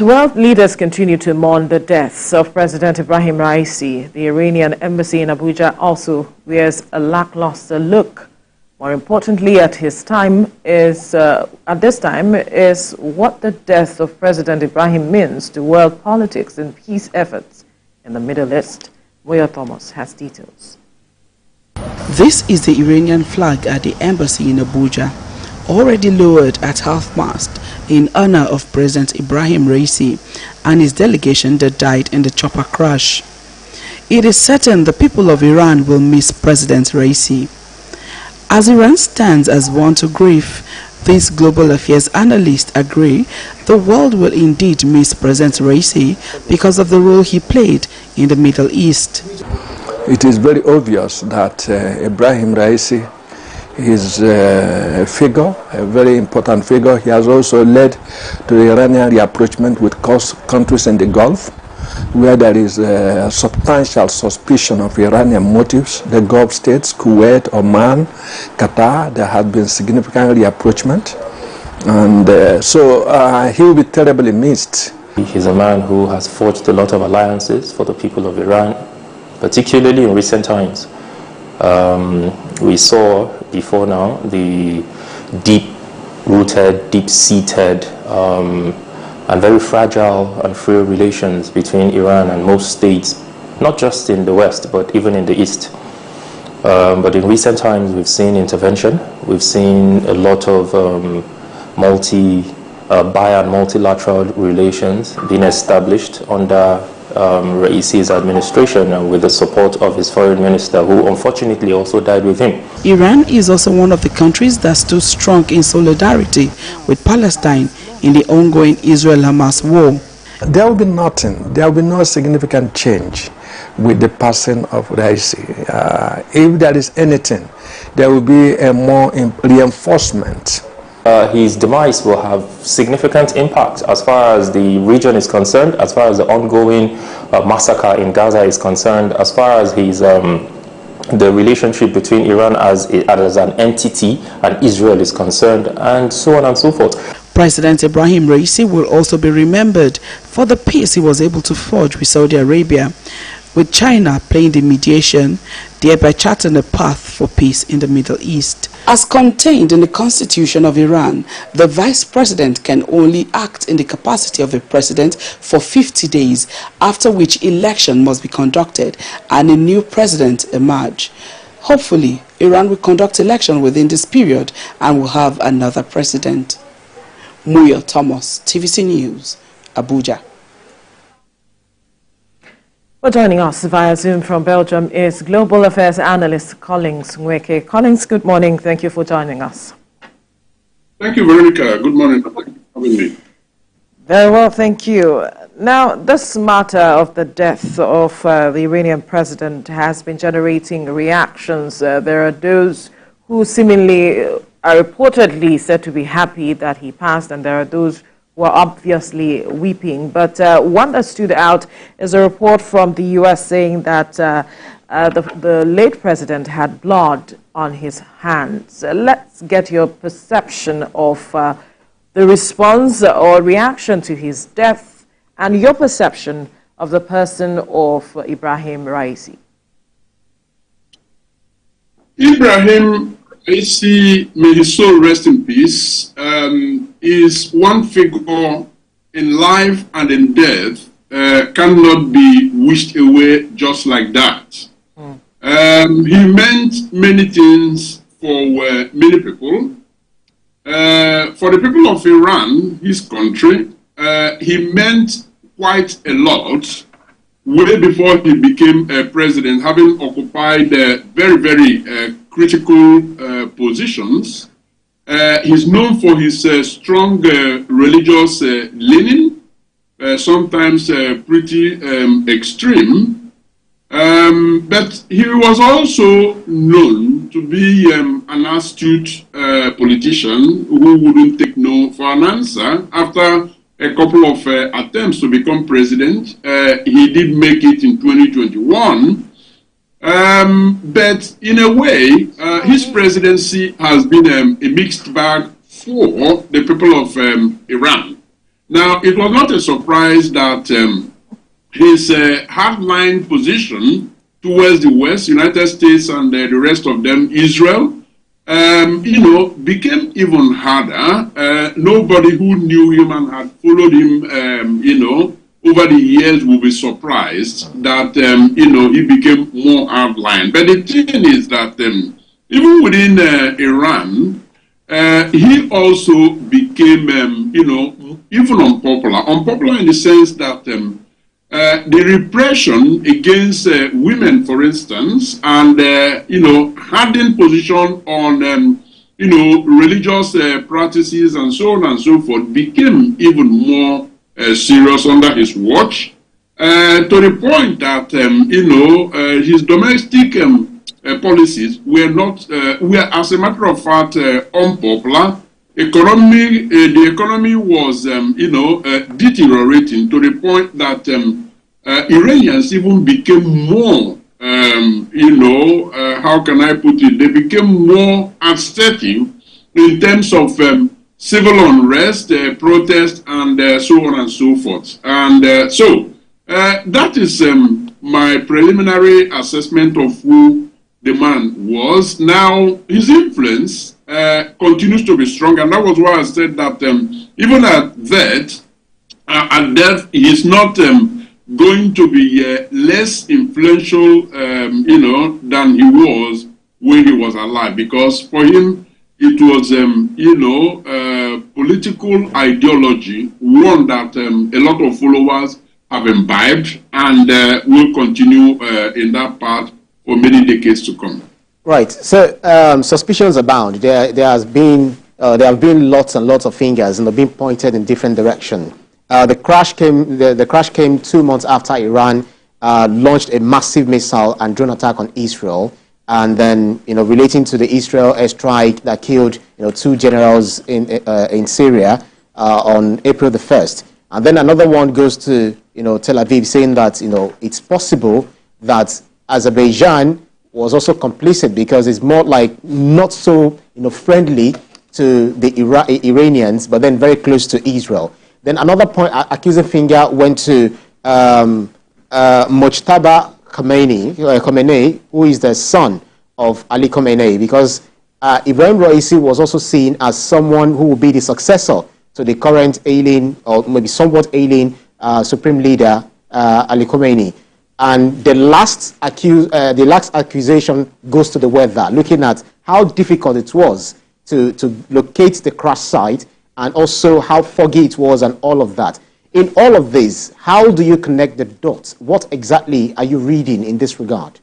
World leaders continue to mourn the deaths of President Ibrahim Raisi. The Iranian embassy in Abuja also wears a lackluster look. More importantly, at this time is what the death of President Ibrahim means to world politics and peace efforts in the Middle East. Nweke Thomas has details. This is the Iranian flag at the embassy in Abuja, already lowered at half-mast in honor of President Ibrahim Raisi and his delegation that died in the chopper crash. It is certain the people of Iran will miss President Raisi. As Iran stands as one to grieve, these global affairs analysts agree the world will indeed miss President Raisi because of the role he played in the Middle East. It is very obvious that Ibrahim Raisi is a figure, a very important figure. He has also led to the Iranian rapprochement with countries in the Gulf, where there is a substantial suspicion of Iranian motives. The Gulf states, Kuwait, Oman, Qatar, there has been significant rapprochement. And so he will be terribly missed. He's a man who has forged a lot of alliances for the people of Iran, particularly in recent times. We saw before now the deep-rooted, deep-seated, and very fragile and frail relations between Iran and most states, not just in the West, but even in the East. But in recent times, we've seen intervention. We've seen a lot of bi- and multilateral relations being established under Raisi's administration and with the support of his foreign minister, who unfortunately also died with him. Iran is also one of the countries that stood strong in solidarity with Palestine in the ongoing Israel-Hamas war. There will be nothing, there will be no significant change with the passing of Raisi. If there is anything, there will be a more reinforcement. His demise will have significant impact as far as the region is concerned, as far as the ongoing massacre in Gaza is concerned, as far as his the relationship between Iran as an entity and Israel is concerned, and so on and so forth. President Ibrahim Raisi will also be remembered for the peace he was able to forge with Saudi Arabia, with China playing the mediation, thereby charting a path for peace in the Middle East. As contained in the Constitution of Iran, the Vice President can only act in the capacity of the President for 50 days, after which election must be conducted and a new President emerge. Hopefully, Iran will conduct election within this period and will have another President. Nweke Thomas, TVC News, Abuja. Well, joining us via Zoom from Belgium is Global Affairs Analyst Collins Nweke. Collins, good morning. Thank you for joining us. Thank you, Veronica. Good morning. Thank you for having me. Very well, thank you. Now, this matter of the death of the Iranian president has been generating reactions. There are those who seemingly are reportedly said to be happy that he passed, and there are those who are obviously weeping. But one that stood out is a report from the U.S. saying that the late president had blood on his hands. Let's get your perception of the response or reaction to his death and your perception of the person of Ibrahim Raisi. Ibrahim Raisi, may his soul rest in peace, is one figure in life and in death cannot be wished away just like that. He meant many things for many people. For the people of Iran, his country, he meant quite a lot way before he became president, having occupied very, very critical positions. He's known for his strong religious leaning, sometimes pretty extreme, but he was also known to be an astute politician who wouldn't take no for an answer. After a couple of attempts to become president, he did make it in 2021. But in a way, his presidency has been a mixed bag for the people of Iran. Now, it was not a surprise that his hardline position towards the West, United States, and the rest of them, Israel, became even harder. Nobody who knew him and had followed him, over the years will be surprised that, he became more hardline. But the thing is that even within Iran, he also became, even unpopular. Unpopular in the sense that the repression against women, for instance, and, hardened position on, religious practices and so on and so forth became even more serious under his watch, to the point that, his domestic policies were not, were, as a matter of fact, unpopular. The economy was, deteriorating to the point that Iranians even became more, how can I put it? They became more assertive in terms of civil unrest, protest, and so on and so forth. And so that is my preliminary assessment of who the man was. Now, his influence continues to be strong, and that was why I said that even at death, he's not going to be less influential, than he was when he was alive, because for him, it was, political ideology, one that a lot of followers have imbibed and will continue in that path for many decades to come. Right. So suspicions abound. There have been lots and lots of fingers and they've been pointed in different directions. The crash came 2 months after Iran launched a massive missile and drone attack on Israel. And then, relating to the Israel airstrike that killed, 2 generals in Syria on April the 1st. And then another one goes to, Tel Aviv, saying that, it's possible that Azerbaijan was also complicit because it's more like not so, friendly to the Iranians, but then very close to Israel. Then another point, accusing finger went to Mojtaba Khamenei, who is the son of Ali Khamenei, because Ibrahim Raisi was also seen as someone who will be the successor to the current ailing, or maybe somewhat ailing, supreme leader, Ali Khamenei. And the last accusation goes to the weather, looking at how difficult it was to locate the crash site and also how foggy it was and all of that. In all of this, how do you connect the dots? What exactly are you reading in this regard?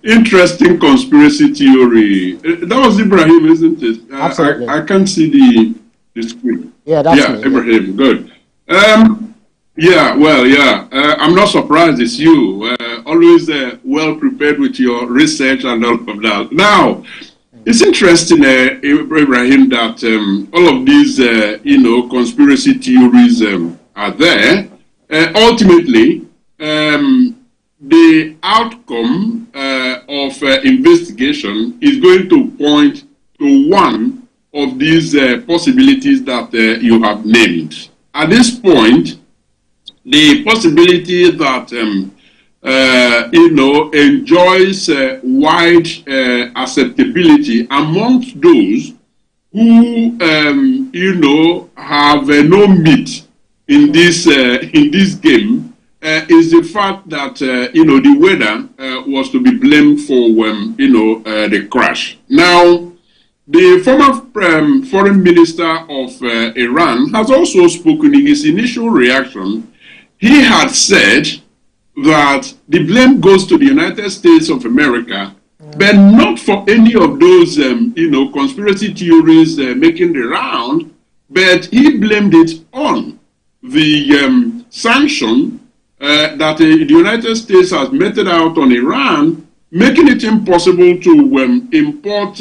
Interesting conspiracy theory. That was Ibrahim, isn't it? Absolutely. I can't see the screen. Yeah, that's me. Ibrahim, good. I'm not surprised it's you. Always well prepared with your research and all of that. Now, it's interesting, Ibrahim, that all of these, conspiracy theories are there. Ultimately, the outcome of investigation is going to point to one of these possibilities that you have named. At this point, the possibility that enjoys wide acceptability amongst those who have no meat in this game is the fact that the weather was to be blamed for the crash. Now, the former foreign minister of Iran has also spoken. In his initial reaction, he had said that the blame goes to the United States of America, but not for any of those, conspiracy theories making the round, but he blamed it on the sanction that the United States has meted out on Iran, making it impossible to import,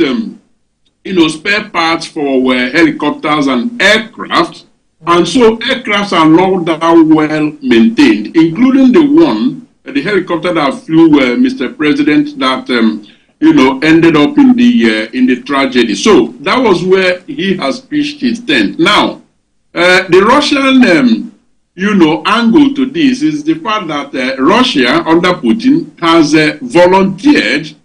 spare parts for helicopters and aircraft. And so aircrafts are not that well maintained, including the helicopter that flew Mr. President that ended up in the tragedy. So that was where he has pitched his tent. Now, the Russian, angle to this is the fact that Russia under Putin has volunteered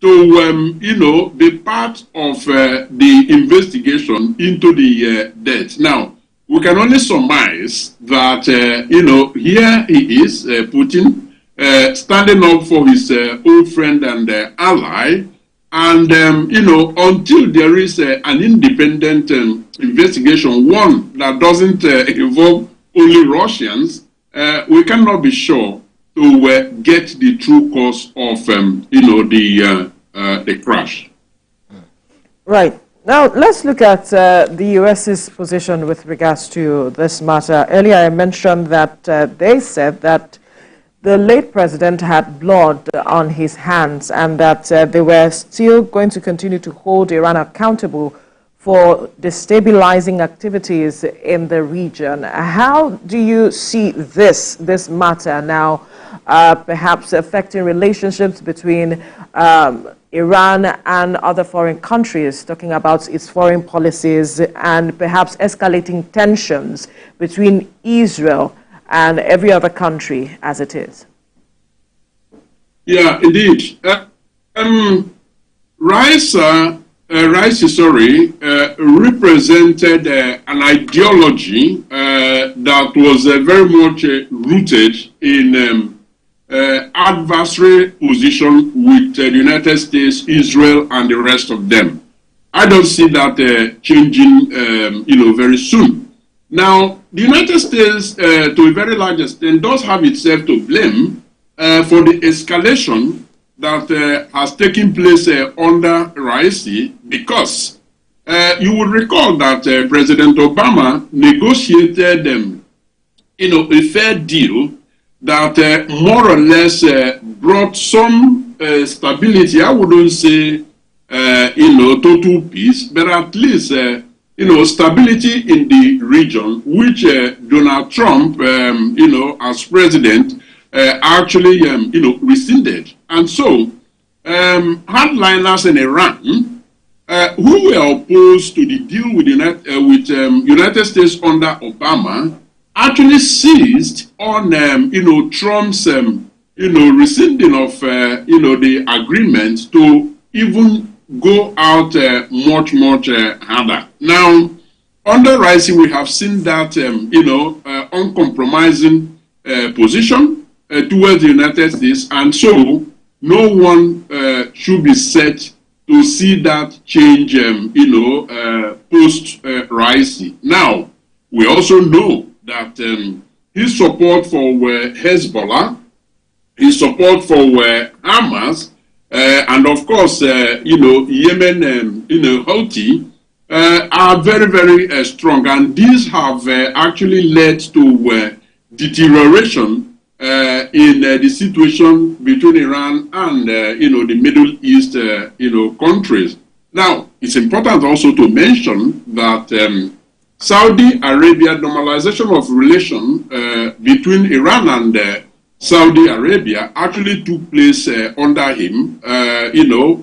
to, be part of the investigation into the death. Now, we can only surmise that, here he is, Putin, standing up for his old friend and ally, and, until there is an independent investigation, one that doesn't involve only Russians, we cannot be sure to get the true cause of, the crash. Right. Now, let's look at the U.S.'s position with regards to this matter. Earlier, I mentioned that they said that the late president had blood on his hands and that they were still going to continue to hold Iran accountable for destabilizing activities in the region. How do you see this matter now perhaps affecting relationships between Iran and other foreign countries, talking about its foreign policies and perhaps escalating tensions between Israel and every other country as it is? Yeah, indeed. Raisi, represented an ideology that was very much rooted in adversary position with the United States, Israel, and the rest of them. I don't see that changing, very soon. Now, the United States, to a very large extent, does have itself to blame for the escalation that has taken place under Raisi, because you would recall that President Obama negotiated, a fair deal that more or less brought some stability. I wouldn't say, total peace, but at least, stability in the region, which Donald Trump, as president, actually, rescinded. And so, hardliners in Iran, who were opposed to the deal with United States under Obama, actually seized on, Trump's, rescinding of, the agreement to even go out much harder. Now, under Raisi, we have seen that, uncompromising position towards the United States, and so no one should be set to see that change, post Raisi. Now, we also know that his support for Hezbollah, his support for Hamas, and of course, Yemen, Houthi, are very strong, and these have actually led to deterioration in the situation between Iran and the Middle East, countries. Now, it's important also to mention that Saudi Arabia normalization of relation between Iran and Saudi Arabia actually took place under him,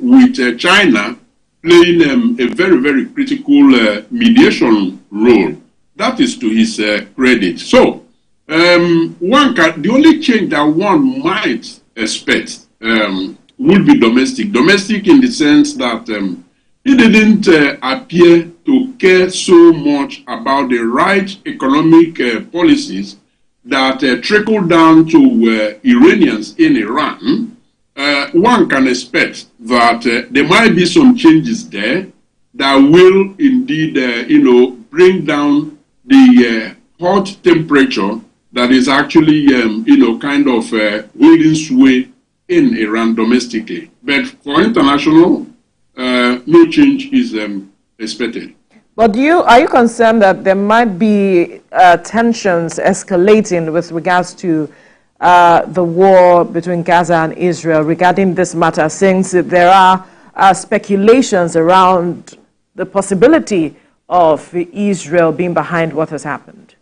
with China playing a very critical mediation role. That is to his credit. So, the only change that one might expect would be domestic. Domestic in the sense that he didn't appear to care so much about the right economic policies that trickle down to Iranians in Iran. One can expect that there might be some changes there that will indeed, bring down the hot temperature that is actually, kind of holding sway in Iran domestically. But for international, no change is expected. But are you concerned that there might be tensions escalating with regards to the war between Gaza and Israel regarding this matter, since there are speculations around the possibility of Israel being behind what has happened?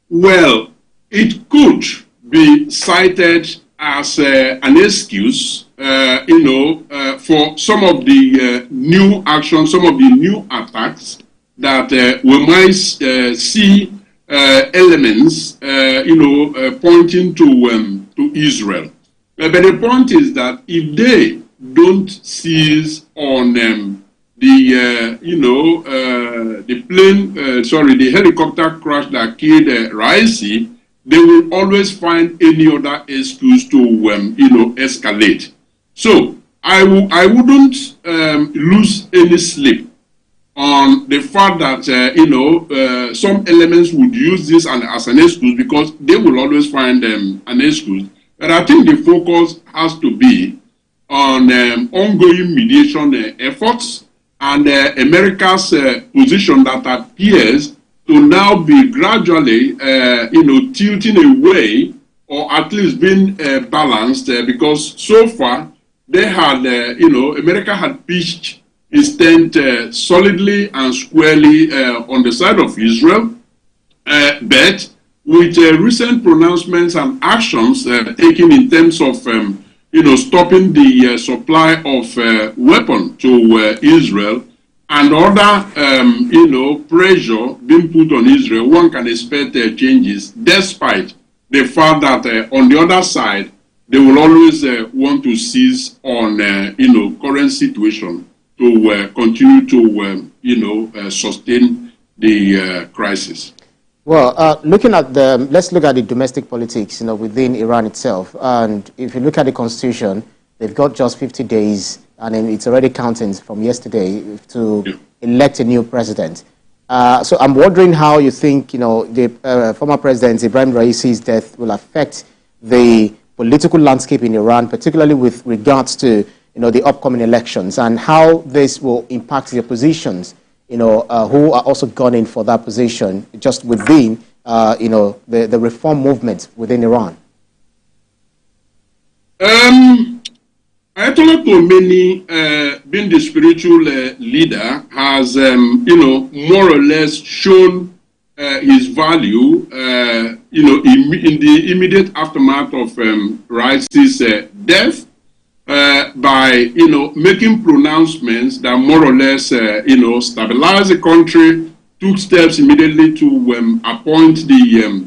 Well, it could be cited as an excuse, for some of the new actions, some of the new attacks that we might see elements, pointing to Israel. But the point is that if they don't seize on the helicopter crash that killed Raisi, they will always find any other excuse to, escalate. So I wouldn't lose any sleep on the fact that, some elements would use this as an excuse, because they will always find an excuse. But I think the focus has to be on ongoing mediation efforts and America's position that appears to now be gradually, tilting away, or at least being balanced, because so far they had, America had pitched its tent solidly and squarely on the side of Israel, but with recent pronouncements and actions taken in terms of, stopping the supply of weapons to Israel, and other, pressure being put on Israel, one can expect changes, despite the fact that on the other side, they will always want to seize on, current situation to continue to, sustain the crisis. Well, let's look at the domestic politics, within Iran itself. And if you look at the constitution, they've got just 50 days, and then it's already counting from yesterday to elect a new president. So I'm wondering how you think, the former president Ibrahim Raisi's death will affect the political landscape in Iran, particularly with regards to, the upcoming elections, and how this will impact the oppositions, who are also gunning for that position just within, the reform movement within Iran. Ayatollah Khomeini, being the spiritual leader, has, more or less shown his value, in the immediate aftermath of Raisi's death, by, making pronouncements that more or less, stabilized the country, took steps immediately to appoint the,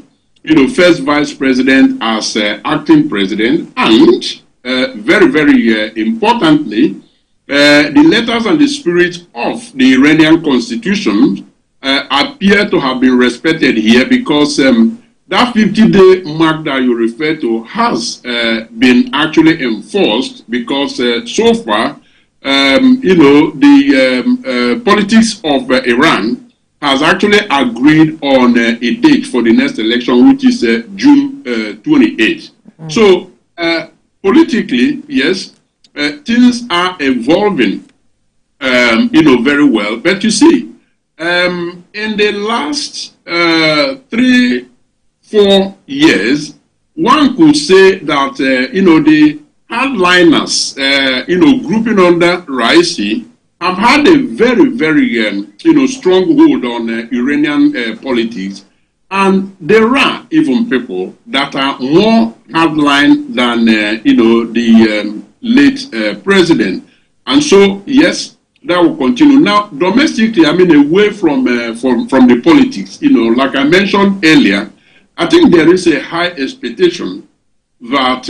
first vice president as acting president, and very, very importantly, the letters and the spirit of the Iranian constitution appear to have been respected here, because that 50-day mark that you refer to has been actually enforced, because so far, the politics of Iran has actually agreed on a date for the next election, which is June 28th. So, politically, yes, things are evolving, very well. But you see, in the last 3-4 years, one could say that, the hardliners, grouping under Raisi, have had a very, very, strong hold on Iranian politics. And there are even people that are more hardline than, the late president. And so, yes, that will continue. Now, domestically, away from the politics, like I mentioned earlier, I think there is a high expectation that,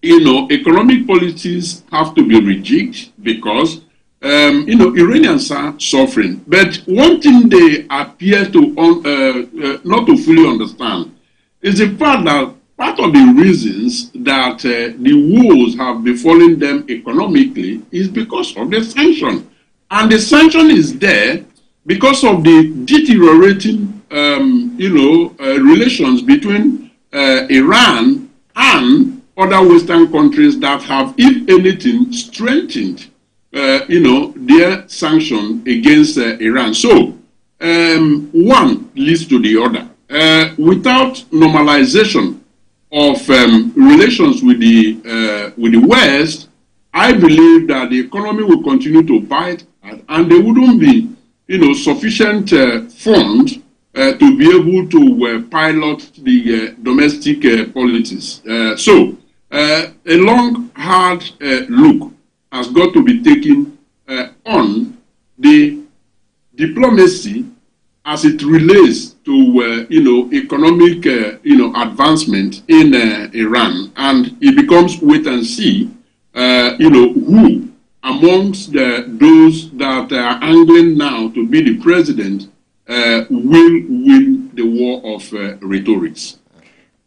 economic policies have to be rejigged, because Iranians are suffering. But one thing they appear to not to fully understand is the fact that part of the reasons that the woes have befallen them economically is because of the sanction. And the sanction is there because of the deteriorating, relations between Iran and other Western countries that have, if anything, strengthened their sanction against Iran. So, one leads to the other. Without normalization of relations with the West, I believe that the economy will continue to bite, and there wouldn't be, sufficient funds to be able to pilot the domestic politics. So a long, hard look has got to be taken on the diplomacy as it relates to economic advancement in Iran, and it becomes wait and see who amongst those that are angling now to be the president will win the war of rhetorics.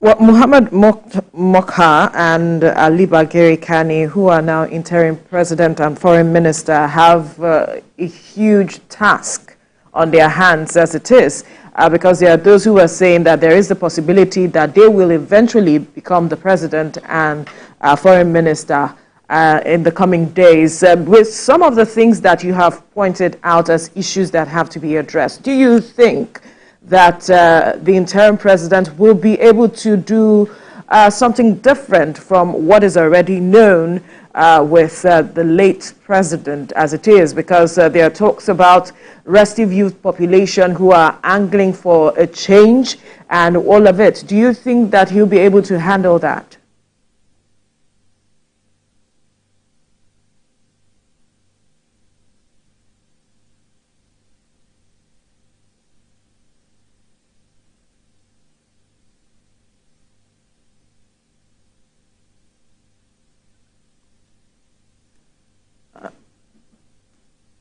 Well, Mohammed Mokha and Ali Bagheri Kani, who are now interim president and foreign minister, have a huge task on their hands as it is, because there are those who are saying that there is the possibility that they will eventually become the president and foreign minister in the coming days. With some of the things that you have pointed out as issues that have to be addressed, do you think that the interim president will be able to do something different from what is already known with the late president as it is? Because there are talks about restive youth population who are angling for a change and all of it. Do you think that he'll be able to handle that?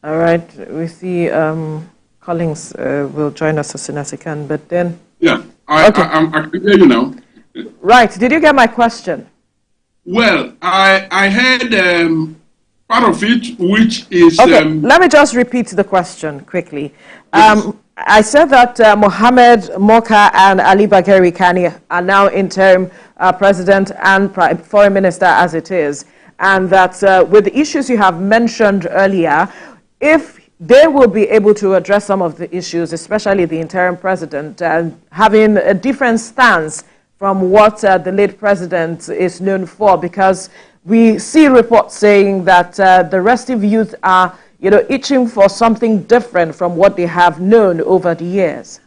All right, we see Collins will join us as soon as he can, but then... Yeah, I can hear you now. Right, did you get my question? Well, I heard part of it, which is... Okay, let me just repeat the question quickly. Yes. I said that Mohammed Mokha and Ali Bagheri Kani are now interim president and foreign minister as it is, and that with the issues you have mentioned earlier, if they will be able to address some of the issues, especially the interim president, and having a different stance from what the late president is known for, because we see reports saying that the restive youth are, itching for something different from what they have known over the years.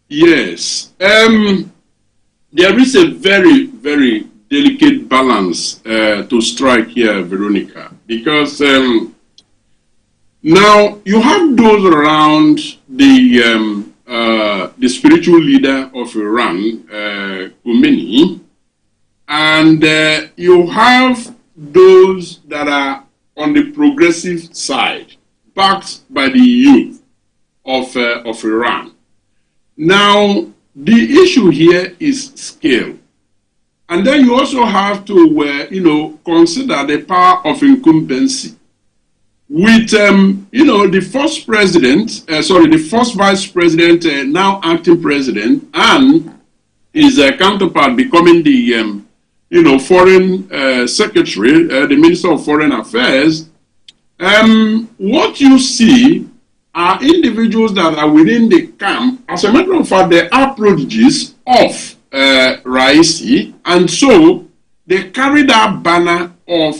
Yes. There is a very, very delicate balance to strike here, Veronica, because now you have those around the spiritual leader of Iran, Khomeini, and you have those that are on the progressive side, backed by the youth of Iran. Now, the issue here is scale. And then you also have to, consider the power of incumbency. With, the first president, the first vice president, now acting president, and his counterpart becoming the, foreign secretary, the Minister of Foreign Affairs, what you see are individuals that are within the camp. As a matter of fact, they are prodigies of Raisi, and so they carry that banner of,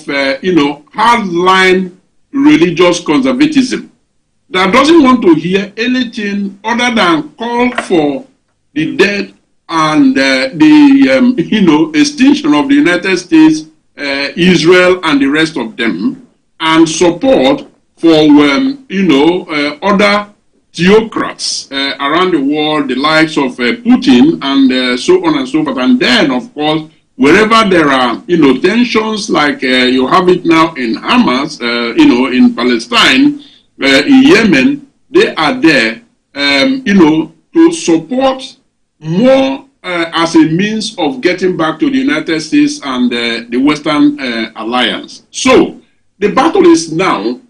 hardline religious conservatism that doesn't want to hear anything other than call for the death and the extinction of the United States, Israel, and the rest of them, and support for other theocrats around the world, the likes of Putin, and so on and so forth. And then, of course, wherever there are tensions like you have it now in Hamas, in Palestine, in Yemen, they are there, to support more as a means of getting back to the United States and the Western alliance. So the battle is now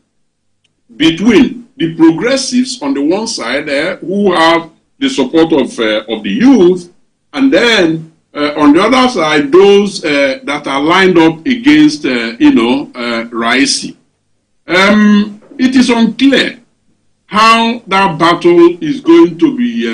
between the progressives on the one side, who have the support of the youth, and then on the other side, those that are lined up against, Raisi. It is unclear how that battle is going to be,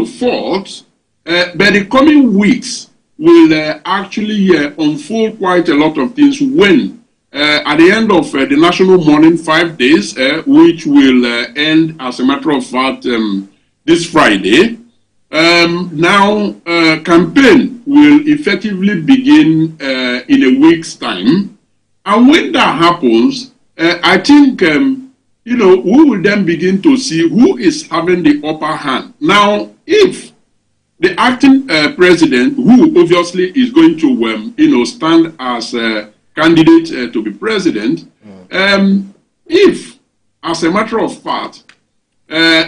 fought, but the coming weeks will actually unfold quite a lot of things when at the end of the national mourning, 5 days, which will end, as a matter of fact, this Friday. Now, campaign will effectively begin in a week's time. And when that happens, I think, we will then begin to see who is having the upper hand. Now, if the acting president, who obviously is going to, stand as a candidate to be president, if, as a matter of fact,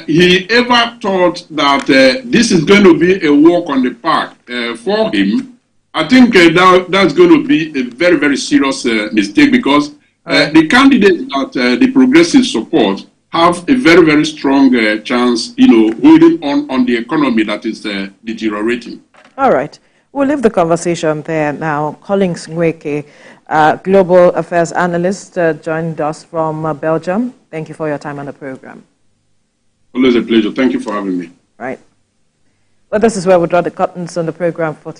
he ever thought that this is going to be a walk on the park for him, I think that's going to be a very, very serious mistake, because the candidates that the progressives support have a very, very strong chance, holding on the economy that is deteriorating. All right. We'll leave the conversation there now. Collins Nweke, Global Affairs Analyst, joined us from Belgium. Thank you for your time on the program. Always a pleasure. Thank you for having me. Right. Well, this is where we draw the curtains on the program for today.